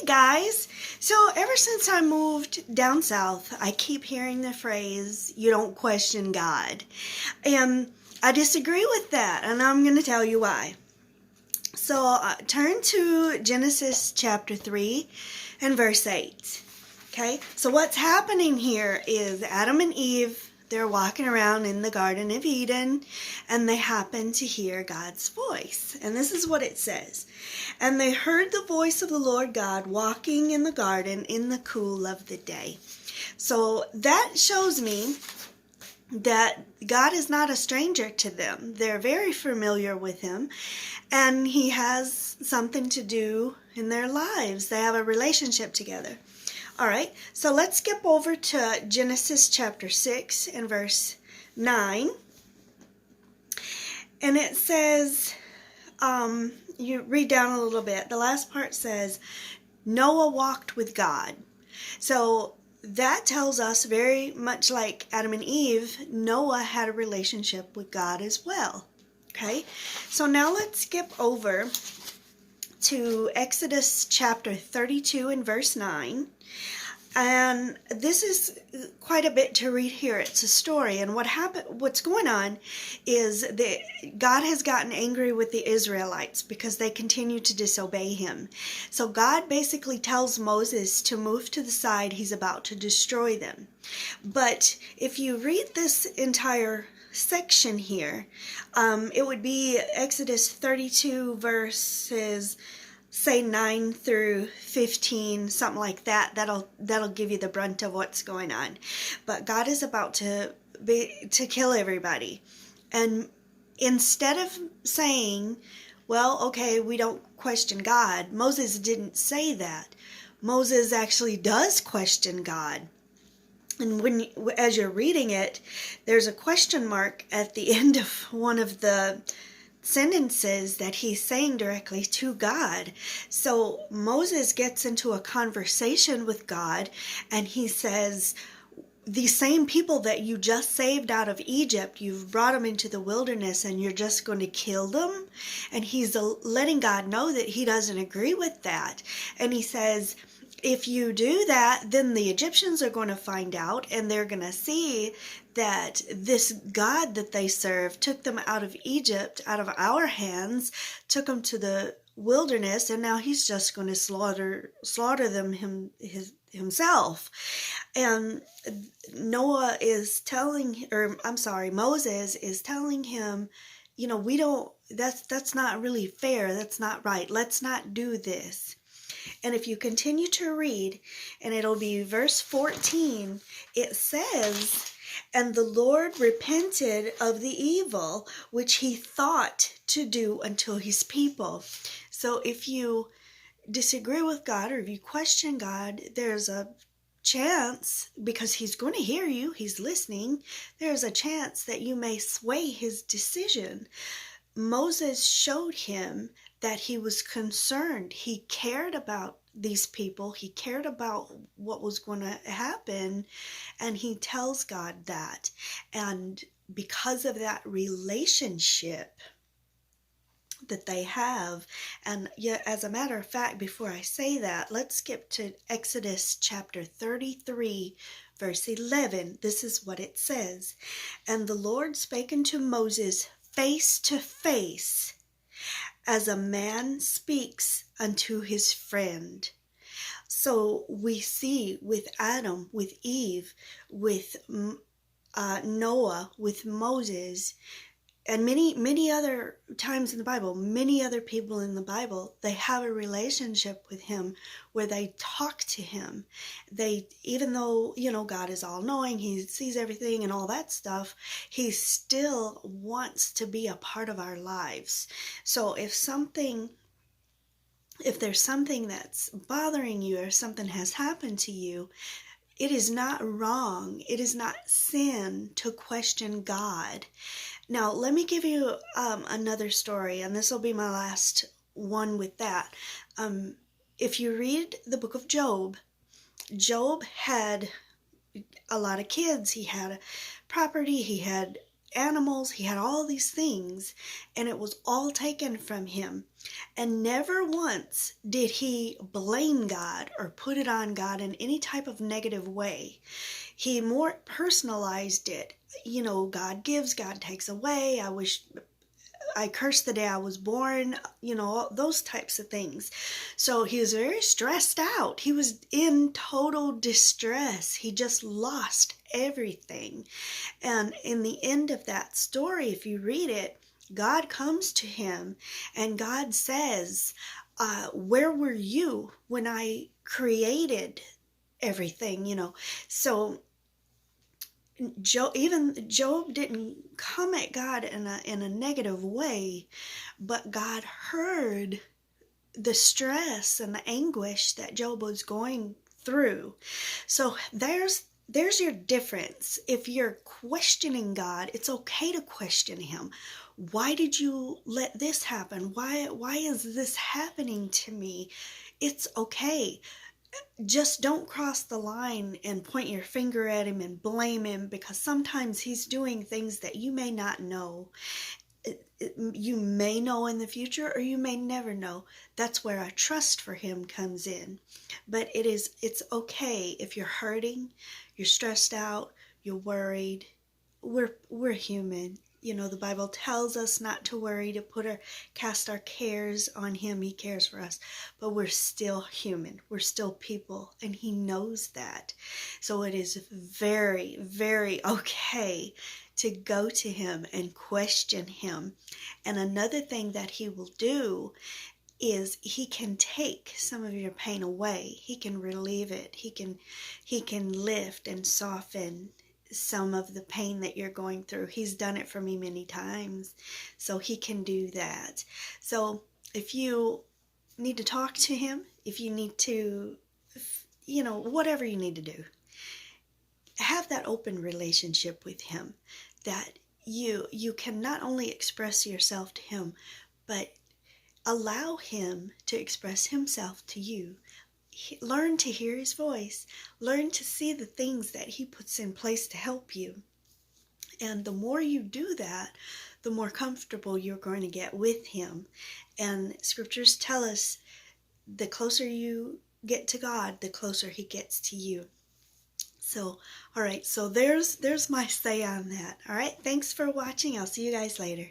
guys. So ever since I moved down south, I keep hearing the phrase, you don't question God. And I disagree with that, and I'm going to tell you why. So turn to Genesis chapter 3 and verse 8. Okay, so what's happening here is Adam and Eve, they're walking around in the Garden of Eden, and they happen to hear God's voice. And this is what it says. And they heard the voice of the Lord God walking in the garden in the cool of the day. So that shows me that God is not a stranger to them. They're very familiar with him, and he has something to do in their lives. They have a relationship together. All right, so let's skip over to Genesis chapter 6 and verse 9. And it says, you read down a little bit. The last part says, Noah walked with God. So that tells us, very much like Adam and Eve, Noah had a relationship with God as well. Okay, so now let's skip over to Exodus chapter 32 and verse 9. And this is quite a bit to read here. It's a story, and what's going on is that God has gotten angry with the Israelites because they continue to disobey him. So God basically tells Moses to move to the side. He's about to destroy them. But if you read this entire section here, it would be Exodus 32 verses, say 9 through 15, something like that. That'll give you the brunt of what's going on. But God is about to kill everybody. And instead of saying, well, okay, we don't question God, Moses didn't say that. Moses actually does question God. And as you're reading it, there's a question mark at the end of one of the sentences that he's saying directly to God. So Moses gets into a conversation with God, and he says, these same people that you just saved out of Egypt, you've brought them into the wilderness and you're just going to kill them? And he's letting God know that he doesn't agree with that. And he says, if you do that, then the Egyptians are going to find out, and they're going to see that this God that they serve took them out of Egypt, out of our hands, took them to the wilderness, and now he's just going to slaughter them himself. And Moses is telling him, that's not really fair. That's not right. Let's not do this. And if you continue to read, and it'll be verse 14, it says, and the Lord repented of the evil which he thought to do unto his people. So if you disagree with God, or if you question God, there's a chance, because he's going to hear you, he's listening, there's a chance that you may sway his decision. Moses showed him that he was concerned. He cared about these people. He cared about what was going to happen, and he tells God that. And because of that relationship that they have, and yeah, as a matter of fact, before I say that, let's skip to Exodus chapter 33, verse 11. This is what it says. And the Lord spake unto Moses face to face, as a man speaks unto his friend. So we see with Adam, with Eve, with Noah, with Moses, and many other times in the Bible, many other people in the Bible, they have a relationship with him where they talk to him. Even though, God is all knowing, he sees everything and all that stuff, he still wants to be a part of our lives. So if there's something that's bothering you, or something has happened to you, it is not wrong. It is not sin to question God. Now, let me give you another story, and this will be my last one with that. If you read the book of Job, Job had a lot of kids. He had property. He had animals, he had all these things, and it was all taken from him. And never once did he blame God or put it on God in any type of negative way. He more personalized it. You know, God gives, God takes away. I curse the day I was born, you know, those types of things. So he was very stressed out. He was in total distress. He just lost everything. And in the end of that story, if you read it, God comes to him and God says, where were you when I created everything, you know? So even Job didn't come at God in a negative way, but God heard the stress and the anguish that Job was going through. So there's your difference. If you're questioning God, it's okay to question him. Why did you let this happen? Why is this happening to me? It's okay. Just don't cross the line and point your finger at him and blame him, because sometimes he's doing things that you may not know. You may know in the future, or you may never know. That's where our trust for him comes in. But it's okay if you're hurting, you're stressed out, you're worried. We're human. You know, the Bible tells us not to worry, to cast our cares on him. He cares for us, but we're still human. We're still people, and he knows that. So it is very, very okay to go to him and question him. And another thing that he will do is he can take some of your pain away. He can relieve it. He can lift and soften some of the pain that you're going through. He's done it for me many times, so he can do that. So if you need to talk to him, if you need to, you know, whatever you need to do, have that open relationship with him, that you can not only express yourself to him, but allow him to express himself to you. Learn to hear his voice. Learn to see the things that he puts in place to help you. And the more you do that, the more comfortable you're going to get with him. And scriptures tell us the closer you get to God, the closer he gets to you. So, all right, so there's my say on that. All right, thanks for watching. I'll see you guys later.